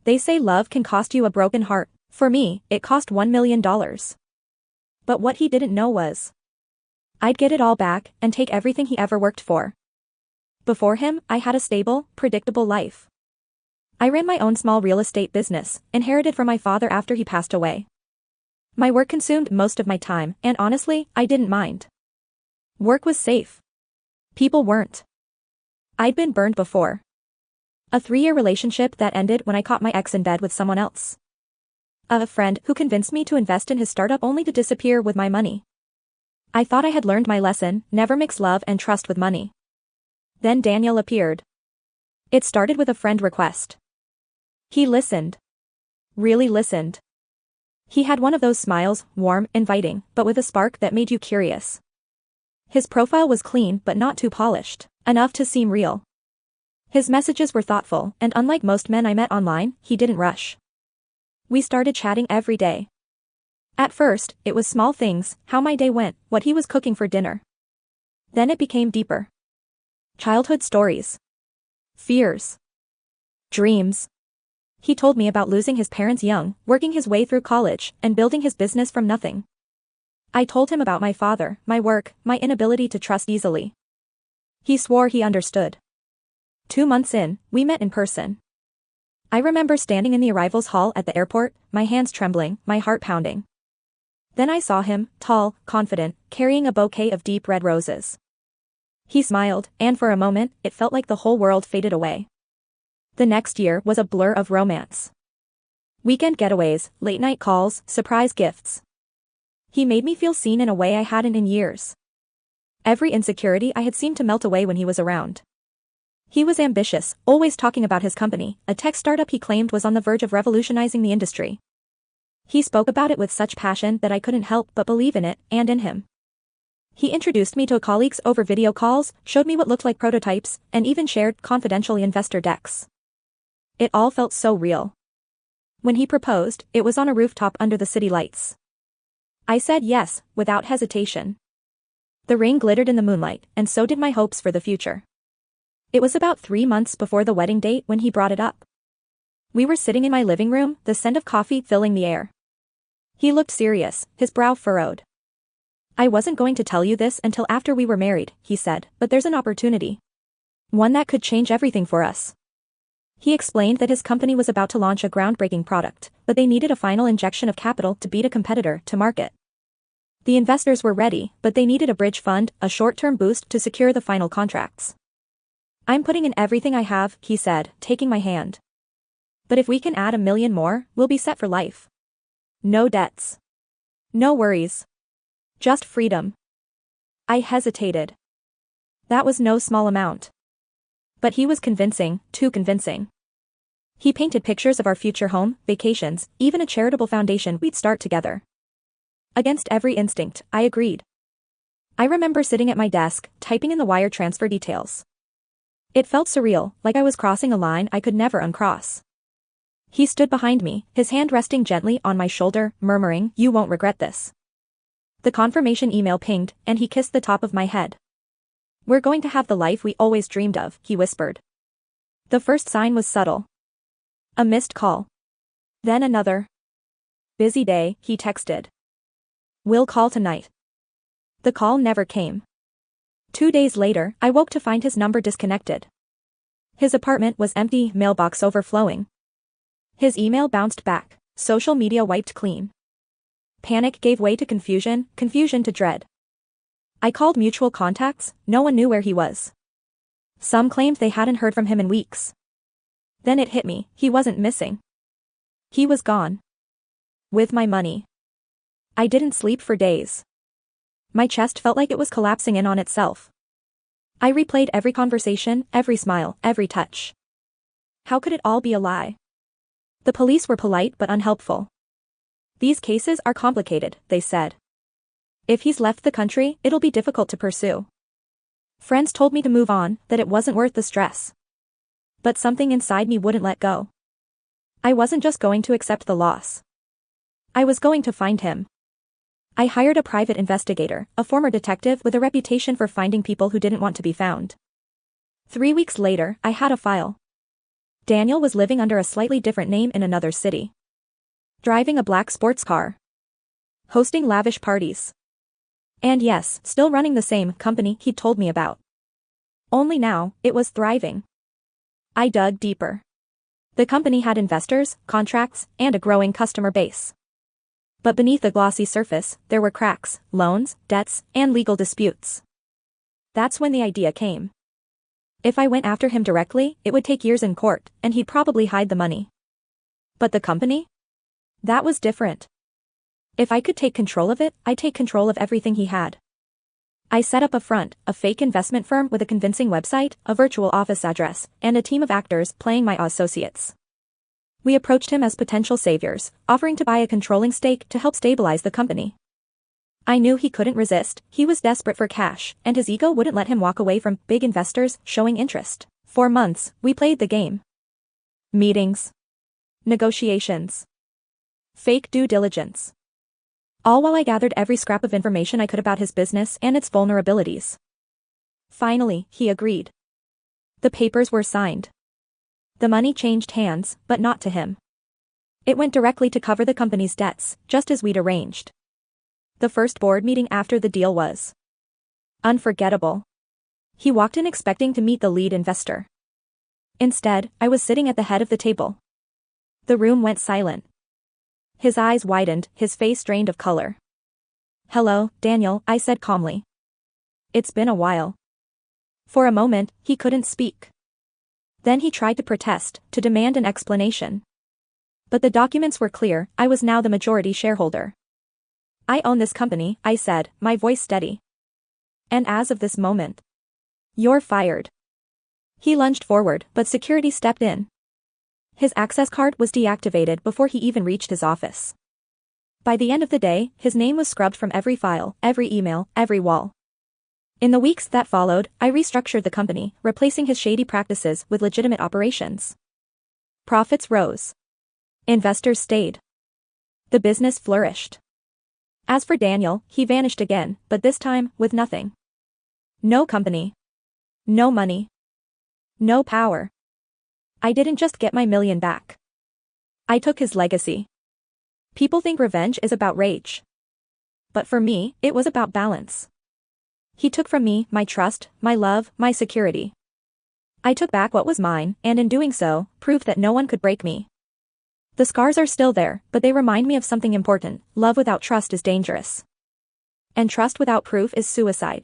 They say love can cost you a broken heart. For me, it cost $1 million. But what he didn't know was, I'd get it all back and take everything he ever worked for. Before him, I had a stable, predictable life. I ran my own small real estate business, inherited from my father after he passed away. My work consumed most of my time, and honestly, I didn't mind. Work was safe. People weren't. I'd been burned before. A 3-year relationship that ended when I caught my ex in bed with someone else. A friend who convinced me to invest in his startup only to disappear with my money. I thought I had learned my lesson, never mix love and trust with money. Then Daniel appeared. It started with a friend request. He listened. Really listened. He had one of those smiles, warm, inviting, but with a spark that made you curious. His profile was clean but not too polished, enough to seem real. His messages were thoughtful, and unlike most men I met online, he didn't rush. We started chatting every day. At first, it was small things, how my day went, what he was cooking for dinner. Then it became deeper. Childhood stories. Fears. Dreams. He told me about losing his parents young, working his way through college, and building his business from nothing. I told him about my father, my work, my inability to trust easily. He swore he understood. 2 months in, we met in person. I remember standing in the arrivals hall at the airport, my hands trembling, my heart pounding. Then I saw him, tall, confident, carrying a bouquet of deep red roses. He smiled, and for a moment, it felt like the whole world faded away. The next year was a blur of romance. Weekend getaways, late-night calls, surprise gifts. He made me feel seen in a way I hadn't in years. Every insecurity I had seemed to melt away when he was around. He was ambitious, always talking about his company, a tech startup he claimed was on the verge of revolutionizing the industry. He spoke about it with such passion that I couldn't help but believe in it, and in him. He introduced me to colleagues over video calls, showed me what looked like prototypes, and even shared confidential investor decks. It all felt so real. When he proposed, it was on a rooftop under the city lights. I said yes, without hesitation. The ring glittered in the moonlight, and so did my hopes for the future. It was about 3 months before the wedding date when he brought it up. We were sitting in my living room, the scent of coffee filling the air. He looked serious, his brow furrowed. I wasn't going to tell you this until after we were married, he said, but there's an opportunity. One that could change everything for us. He explained that his company was about to launch a groundbreaking product, but they needed a final injection of capital to beat a competitor to market. The investors were ready, but they needed a bridge fund, a short-term boost to secure the final contracts. I'm putting in everything I have, he said, taking my hand. But if we can add $1 million more, we'll be set for life. No debts. No worries. Just freedom. I hesitated. That was no small amount. But he was convincing, too convincing. He painted pictures of our future home, vacations, even a charitable foundation we'd start together. Against every instinct, I agreed. I remember sitting at my desk, typing in the wire transfer details. It felt surreal, like I was crossing a line I could never uncross. He stood behind me, his hand resting gently on my shoulder, murmuring, "You won't regret this." The confirmation email pinged, and he kissed the top of my head. "We're going to have the life we always dreamed of," he whispered. The first sign was subtle. A missed call. Then another. "Busy day," he texted. "We'll call tonight." The call never came. 2 days later, I woke to find his number disconnected. His apartment was empty, mailbox overflowing. His email bounced back, social media wiped clean. Panic gave way to confusion, confusion to dread. I called mutual contacts, no one knew where he was. Some claimed they hadn't heard from him in weeks. Then it hit me, he wasn't missing. He was gone. With my money. I didn't sleep for days. My chest felt like it was collapsing in on itself. I replayed every conversation, every smile, every touch. How could it all be a lie? The police were polite but unhelpful. "These cases are complicated," they said. "If he's left the country, it'll be difficult to pursue." Friends told me to move on, that it wasn't worth the stress. But something inside me wouldn't let go. I wasn't just going to accept the loss. I was going to find him. I hired a private investigator, a former detective with a reputation for finding people who didn't want to be found. 3 weeks later, I had a file. Daniel was living under a slightly different name in another city. Driving a black sports car. Hosting lavish parties. And yes, still running the same company he'd told me about. Only now, it was thriving. I dug deeper. The company had investors, contracts, and a growing customer base. But beneath the glossy surface, there were cracks, loans, debts, and legal disputes. That's when the idea came. If I went after him directly, it would take years in court, and he'd probably hide the money. But the company? That was different. If I could take control of it, I'd take control of everything he had. I set up a fake investment firm with a convincing website, a virtual office address, and a team of actors playing my associates. We approached him as potential saviors, offering to buy a controlling stake to help stabilize the company. I knew he couldn't resist, he was desperate for cash, and his ego wouldn't let him walk away from big investors showing interest. For months, we played the game. Meetings. Negotiations. Fake due diligence. All while I gathered every scrap of information I could about his business and its vulnerabilities. Finally, he agreed. The papers were signed. The money changed hands, but not to him. It went directly to cover the company's debts, just as we'd arranged. The first board meeting after the deal was unforgettable. He walked in expecting to meet the lead investor. Instead, I was sitting at the head of the table. The room went silent. His eyes widened, his face drained of color. "Hello, Daniel," I said calmly. "It's been a while." For a moment, he couldn't speak. Then he tried to protest, to demand an explanation. But the documents were clear, I was now the majority shareholder. "I own this company," I said, my voice steady. "And as of this moment, you're fired." He lunged forward, but security stepped in. His access card was deactivated before he even reached his office. By the end of the day, his name was scrubbed from every file, every email, every wall. In the weeks that followed, I restructured the company, replacing his shady practices with legitimate operations. Profits rose. Investors stayed. The business flourished. As for Daniel, he vanished again, but this time, with nothing. No company. No money. No power. I didn't just get my million back. I took his legacy. People think revenge is about rage. But for me, it was about balance. He took from me my trust, my love, my security. I took back what was mine, and in doing so, proved that no one could break me. The scars are still there, but they remind me of something important: love without trust is dangerous. And trust without proof is suicide.